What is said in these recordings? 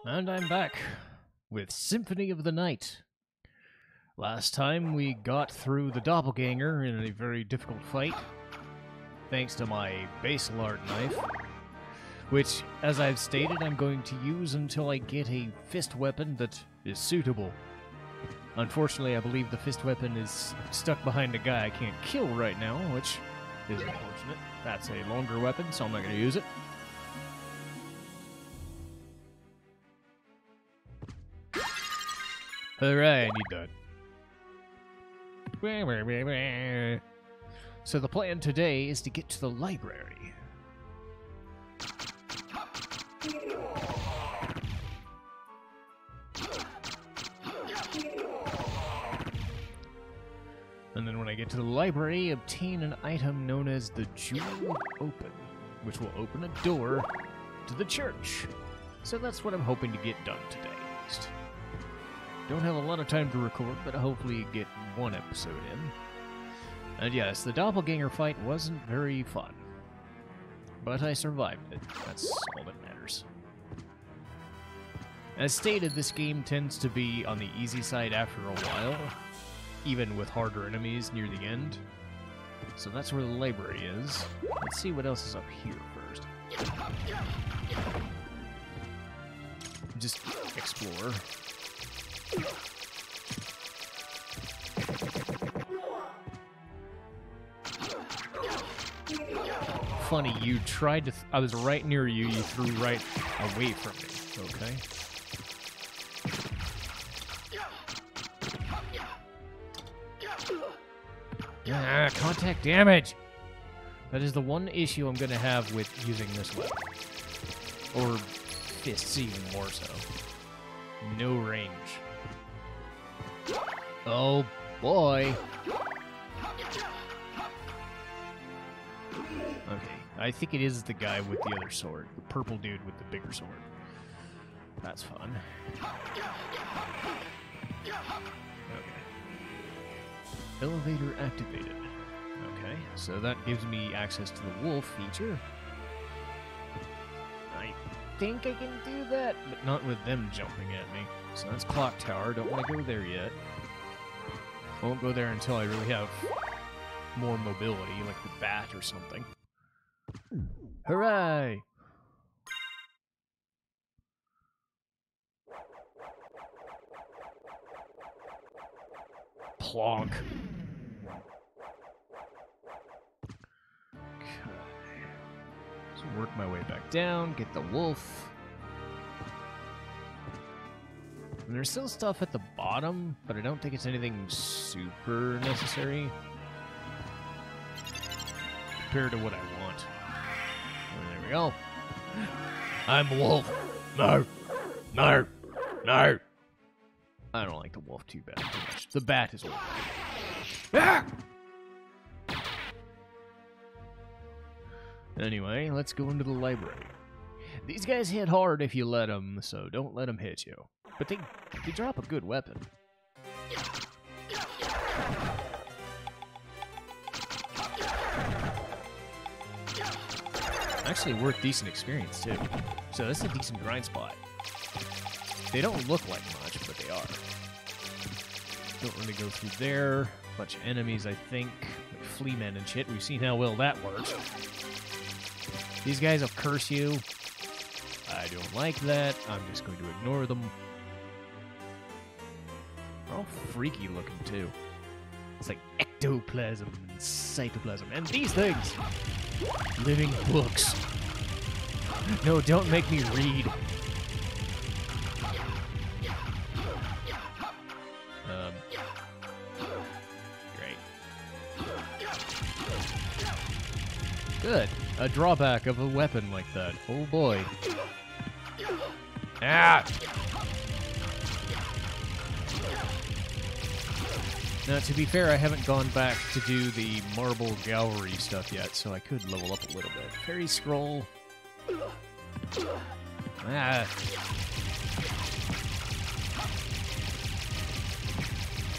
And I'm back with Symphony of the Night. Last time we got through the doppelganger in a very difficult fight, thanks to my base lard knife, which, as I've stated, I'm going to use until I get a fist weapon that is suitable. Unfortunately, I believe the fist weapon is stuck behind a guy I can't kill right now, which is unfortunate. That's a longer weapon, so I'm not going to use it. Hooray, I need that. So the plan today is to get to the library. And then when I get to the library, obtain an item known as the Jewel Open, which will open a door to the church. So that's what I'm hoping to get done today, at least. Don't have a lot of time to record, but hopefully get one episode in. And yes, the doppelganger fight wasn't very fun. But I survived it. That's all that matters. As stated, this game tends to be on the easy side after a while, even with harder enemies near the end. So that's where the library is. Let's see what else is up here first. Just explore. Funny, you tried to... I was right near you, you threw right away from me. Okay. Ah, contact damage! That is the one issue I'm gonna have with using this weapon. Or fists, even more so. No range. Oh boy. Okay, I think it is the guy with the other sword. The purple dude with the bigger sword. That's fun. Okay. Elevator activated. Okay, so that gives me access to the wolf feature. I think I can do that, but not with them jumping at me. So that's Clock Tower. Don't want to go there yet. Won't go there until I really have more mobility, like the bat or something. Hooray! Plonk. Okay. So work my way back down, get the wolf. And there's still stuff at the bottom, but I don't think it's anything super necessary compared to what I want. Oh, there we go. I'm a wolf. No. No. No. I don't like the wolf too bad. Too much. The bat is wolf. Ah! Anyway, let's go into the library. These guys hit hard if you let them, so don't let them hit you. But they drop a good weapon. Actually worth decent experience, too. So this is a decent grind spot. They don't look like much, but they are. Don't really go through there. Bunch of enemies, I think. Like flea men and shit. We've seen how well that works. These guys will curse you. I don't like that. I'm just going to ignore them. They're all freaky looking, too. It's like ectoplasm and cytoplasm. And these things! Living books. No, don't make me read. Great. Good. A drawback of a weapon like that. Oh boy. Ah! Now, to be fair, I haven't gone back to do the marble gallery stuff yet, so I could level up a little bit. Fairy scroll. Ah.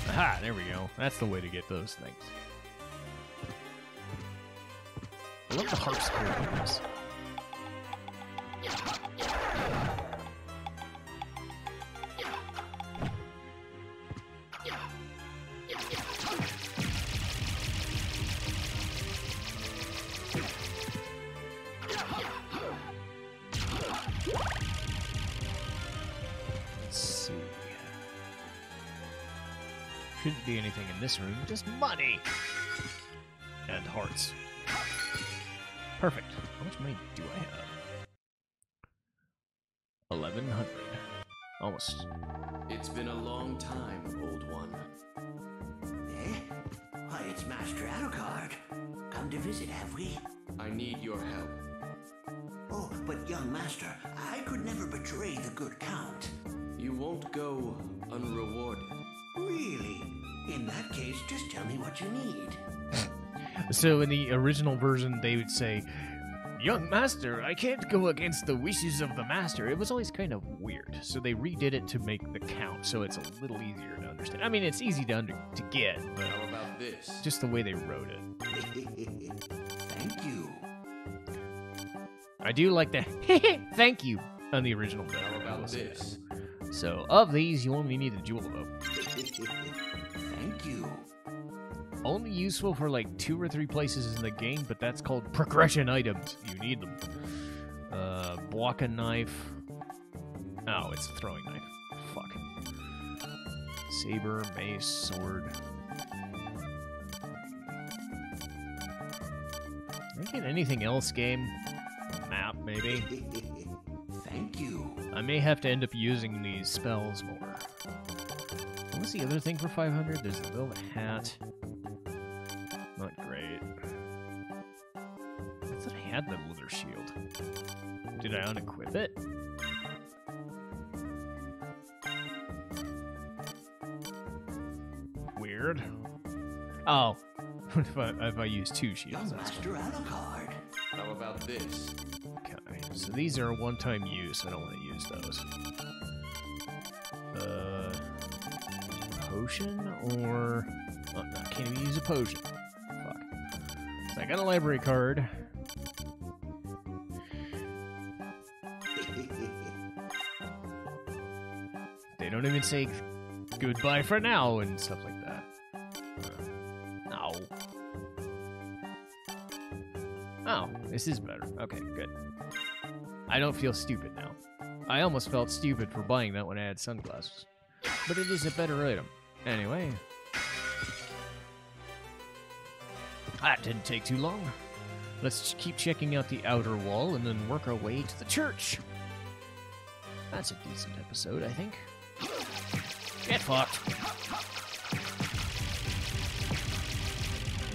Aha, there we go. That's the way to get those things. I love the harpsichord games. Shouldn't be anything in this room, just money! And hearts. Perfect. How much money do I have? 1,100. Almost. It's been a long time, old one. Eh? Why, it's Master Alucard. Come to visit, have we? I need your help. Oh, but young master, I could never betray the good Count. You won't go unrewarded. Really? In that case, just tell me what you need. So in the original version, they would say, "Young master, I can't go against the wishes of the master." It was always kind of weird, so they redid it to make the count, so it's a little easier to understand. I mean, it's easy to get, but How about this? just the way they wrote it. Thank you. I do like the thank you on the original bit. How about this? So, of these, you only need a jewel though. Thank you. Only useful for like 2 or 3 places in the game, but that's called progression items. You need them. Block a knife. Oh, it's a throwing knife. Fuck. Saber, mace, sword. Can I get anything else, game? Map, maybe? Thank you. I may have to end up using these spells more. What was the other thing for 500? There's the velvet hat. Not great. I thought I had the leather shield. Did I unequip it? Weird. Oh. if I use 2 shields, Young that's Master Alucard. How about this? okay. So these are a one-time use. I don't want to use those. Potion or... Oh, no, I can't even use a potion. Fuck. So I got a library card. They don't even say goodbye for now and stuff like that. No. Oh, this is better. Okay, good. I don't feel stupid now. I almost felt stupid for buying that when I had sunglasses. But it is a better item. Anyway. That didn't take too long. Let's keep checking out the outer wall and then work our way to the church. That's a decent episode, I think. Get fucked.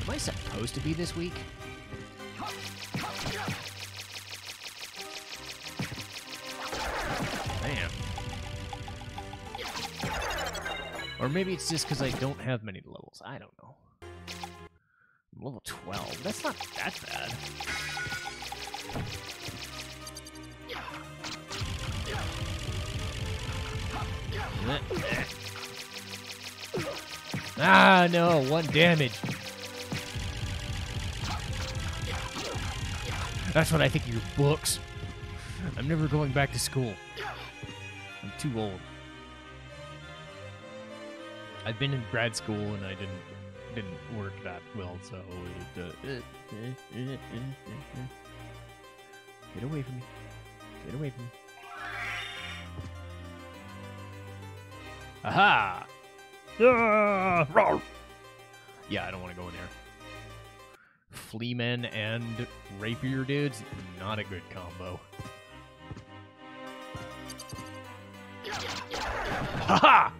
Am I supposed to be this weak? Damn. Or maybe it's just because I don't have many levels. I don't know. I'm level 12. That's not that bad. Ah, no. 1 damage. That's what I think of your books. I'm never going back to school. I'm too old. I've been in grad school and I didn't work that well, so get away from me. Get away from me. Aha! Ah! Rawr! Yeah, I don't want to go in there. Fleamen and rapier dudes, not a good combo. Haha!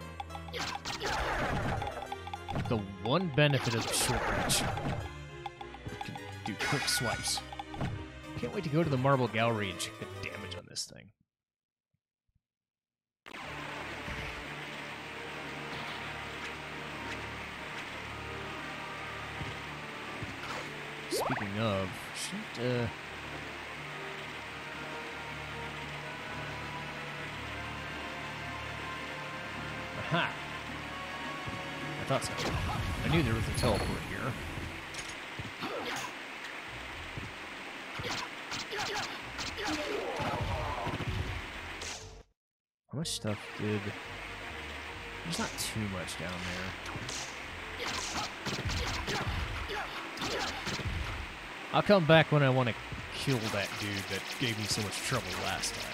The one benefit of short range. You can do quick swipes. Can't wait to go to the marble gallery and check the damage on this thing. Speaking of, shouldn't, aha! I thought so. I knew there was a teleport here. How much stuff did... There's not too much down there. I'll come back when I want to kill that dude that gave me so much trouble last time.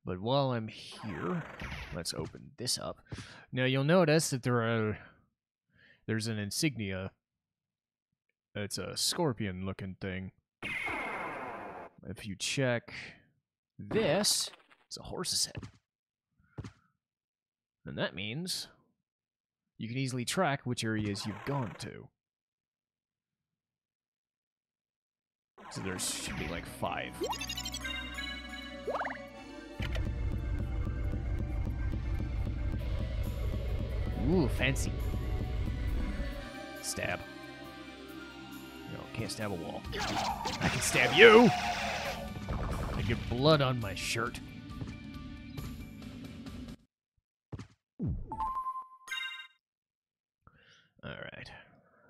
But while I'm here, Let's open this up. Now you'll notice that there's an insignia. It's a scorpion-looking thing. If you check this, it's a horse's head. And that means you can easily track which areas you've gone to. So there should be like 5. Ooh, fancy. Stab. No, can't stab a wall. I can stab you! I get blood on my shirt. Alright.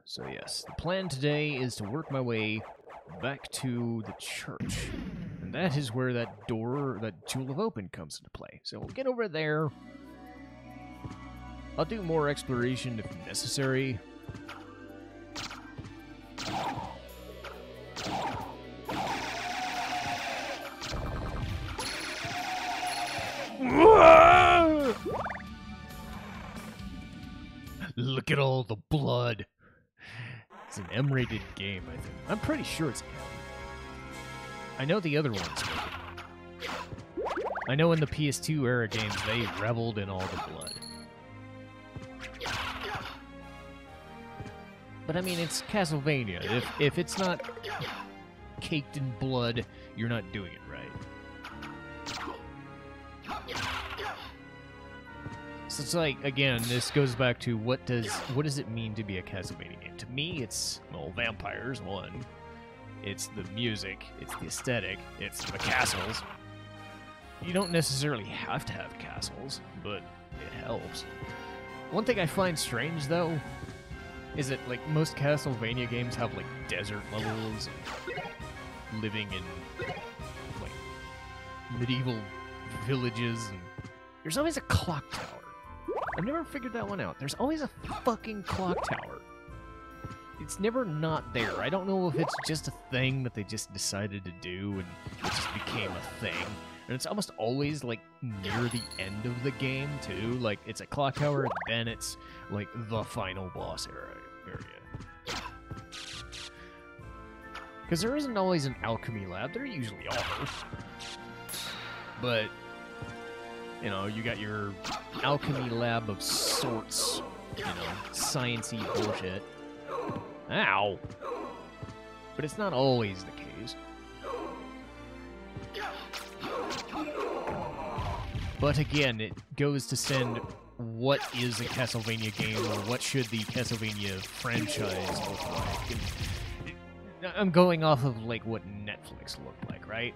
So yes, the plan today is to work my way back to the church. And that is where that door, that Jewel of Open comes into play. So we'll get over there. I'll do more exploration if necessary. Look at all the blood. It's an M-rated game, I think. I'm pretty sure it's M. I know the other ones. I know in the PS2 era games, they reveled in all the blood. But I mean, it's Castlevania. If it's not caked in blood, you're not doing it right. So it's like, again, this goes back to what does it mean to be a Castlevania game? To me, it's, well, vampires, one. It's the music, it's the aesthetic, it's the castles. You don't necessarily have to have castles, but it helps. One thing I find strange, though, is that, like, most Castlevania games have, like, desert levels, and living in, like, medieval villages, and there's always a clock tower. I've never figured that one out. There's always a fucking clock tower. It's never not there. I don't know if it's just a thing that they just decided to do, and it just became a thing. And it's almost always, like, near the end of the game, too. Like, it's a clock tower, and then it's, like, the final boss area. Because there isn't always an alchemy lab. There usually are. But, you know, you got your alchemy lab of sorts. You know, sciencey bullshit. Ow! But it's not always the case. But again, it goes to send what is a Castlevania game, or what should the Castlevania franchise look like. And I'm going off of, like, what Netflix looked like, right?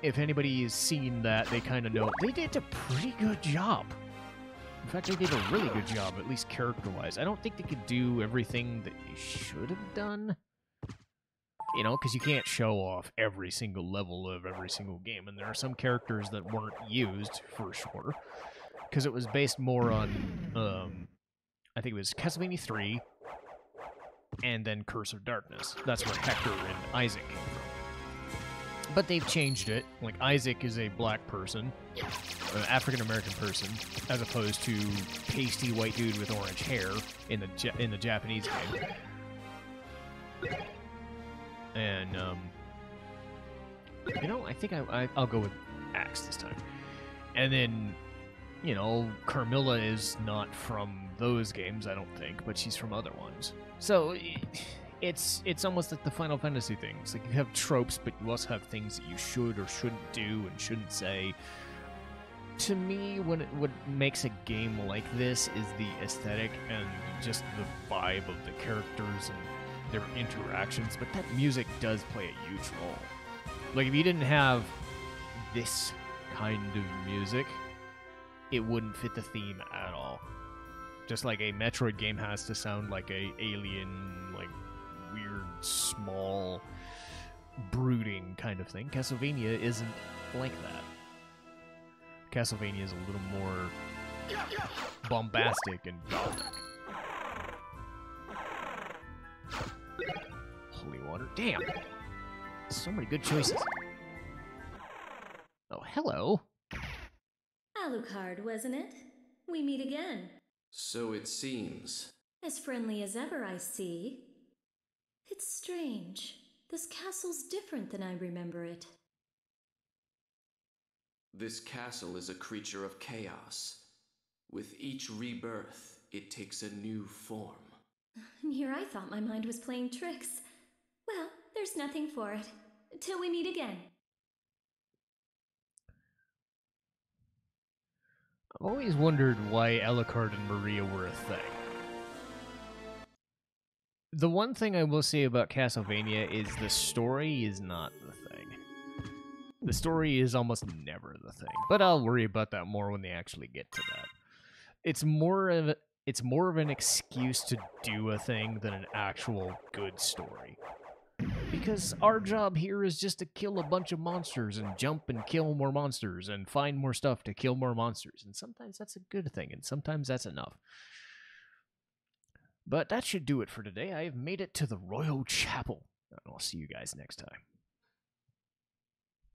If anybody has seen that, they kind of know they did a pretty good job. In fact, they did a really good job, at least character-wise. I don't think they could do everything that they should have done. You know, because you can't show off every single level of every single game, and there are some characters that weren't used, for sure. Because it was based more on, I think it was Castlevania 3, and then Curse of Darkness. That's where Hector and Isaac came from. But they've changed it. Like, Isaac is a black person, an African-American person, as opposed to pasty white dude with orange hair in the Japanese game. And, you know, I think I'll go with Axe this time. And then, you know, Carmilla is not from those games, I don't think, but she's from other ones. So, it's almost like the Final Fantasy thing. It's like you have tropes, but you also have things that you should or shouldn't do and shouldn't say. To me, what makes a game like this is the aesthetic and just the vibe of the characters and their interactions, but that music does play a huge role. Like, if you didn't have this kind of music, it wouldn't fit the theme at all. Just like a Metroid game has to sound like a alien, like, weird, small, brooding kind of thing. Castlevania isn't like that. Castlevania is a little more bombastic and gothic. Holy water. Damn! So many good choices. Oh, hello. Alucard, wasn't it? We meet again. So it seems. As friendly as ever, I see. It's strange. This castle's different than I remember it. This castle is a creature of chaos. With each rebirth, it takes a new form. And here I thought my mind was playing tricks. Well, there's nothing for it. Till we meet again. I've always wondered why Alucard and Maria were a thing. The one thing I will say about Castlevania is the story is not the thing. The story is almost never the thing, but I'll worry about that more when they actually get to that. It's more of an excuse to do a thing than an actual good story. Because our job here is just to kill a bunch of monsters and jump and kill more monsters and find more stuff to kill more monsters. And sometimes that's a good thing, and sometimes that's enough. But that should do it for today. I have made it to the Royal Chapel. And I'll see you guys next time.